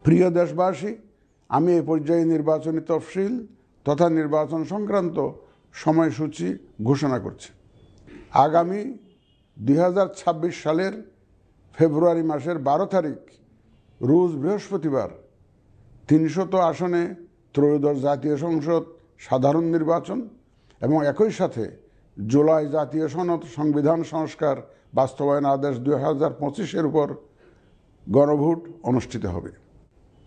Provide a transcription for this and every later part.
প্রিয় দেশবাসী, আমি এ পর্যায়ে নির্বাচনী তফসিল তথা নির্বাচন সংক্রান্ত সময়সূচি ঘোষণা করছি। আগামী 2026 সালের ফেব্রুয়ারি মাসের 12 তারিখ রোজ বৃহস্পতিবার 300 আসনে ত্রয়োদশ জাতীয় সংসদ সাধারণ নির্বাচন এবং একই সাথে জুলাই জাতীয় সনদ সংবিধান সংস্কার বাস্তবায়ন আদেশ 2025-এর উপর গণভোট অনুষ্ঠিত হবে।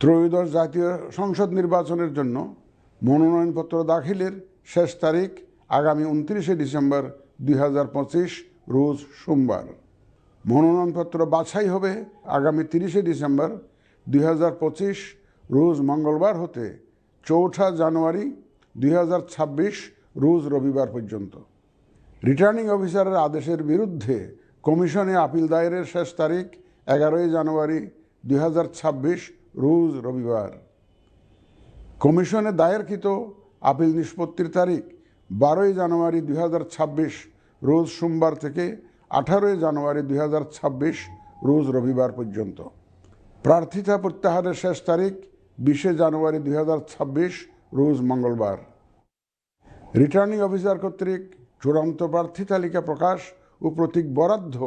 ত্রয়োদশ জাতীয় সংসদ নির্বাচনের জন্য মনোনয়নপত্র দাখিলের শেষ তারিখ আগামী 29 ডিসেম্বর 2025 রোজ সোমবার। মনোনয়নপত্র বাছাই হবে আগামী 30 ডিসেম্বর 2025 রোজ মঙ্গলবার হতে 4 জানুয়ারি 2026 রোজ রবিবার পর্যন্ত। রিটার্নিং অফিসারের আদেশের বিরুদ্ধে কমিশনে আপিল দায়েরের শেষ তারিখ 11 জানুয়ারি 2026 রোজ রবিবার। কমিশনে দায়েরকৃত আপিল নিষ্পত্তির তারিখ 12 জানুয়ারি 2026 রোজ সোমবার থেকে 18 জানুয়ারি 2026 রোজ রবিবার পর্যন্ত। প্রার্থিতা প্রত্যাহারের শেষ তারিখ 20 জানুয়ারি 2026 রোজ মঙ্গলবার। রিটার্নিং অফিসার কর্তৃক চূড়ান্ত প্রার্থী তালিকা প্রকাশ ও প্রতীক বরাদ্দ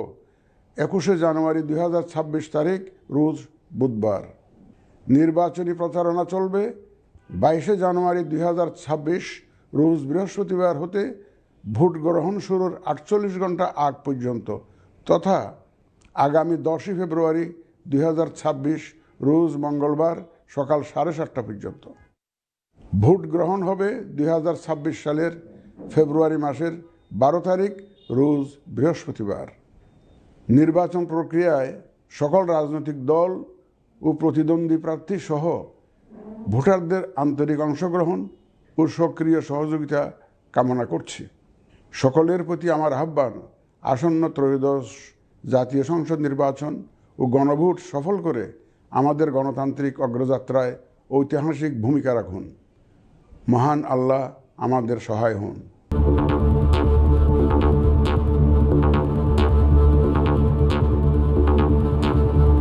21 জানুয়ারি 2026 তারিখ রোজ বুধবার। নির্বাচনী প্রচারণা চলবে 22 জানুয়ারি 2026 রোজ বৃহস্পতিবার হতে ভোট গ্রহণ শুরুর 48 ঘন্টা আগ পর্যন্ত তথা আগামী 10 ফেব্রুয়ারি 2026 রোজ মঙ্গলবার সকাল 7:30 পর্যন্ত। ভোট গ্রহণ হবে 2026 সালের ফেব্রুয়ারি মাসের 12 তারিখ রোজ বৃহস্পতিবার। নির্বাচন প্রক্রিয়ায় সকল রাজনৈতিক দল ও প্রতিদ্বন্দ্বী প্রার্থী সহ ভোটারদের আন্তরিক অংশগ্রহণ ও সক্রিয় সহযোগিতা কামনা করছি। সকলের প্রতি আমার আহ্বান, আসন্ন ত্রয়োদশ জাতীয় সংসদ নির্বাচন ও গণভোট সফল করে আমাদের গণতান্ত্রিক অগ্রযাত্রায় ঐতিহাসিক ভূমিকা রাখুন। মহান আল্লাহ আমাদের সহায় হন।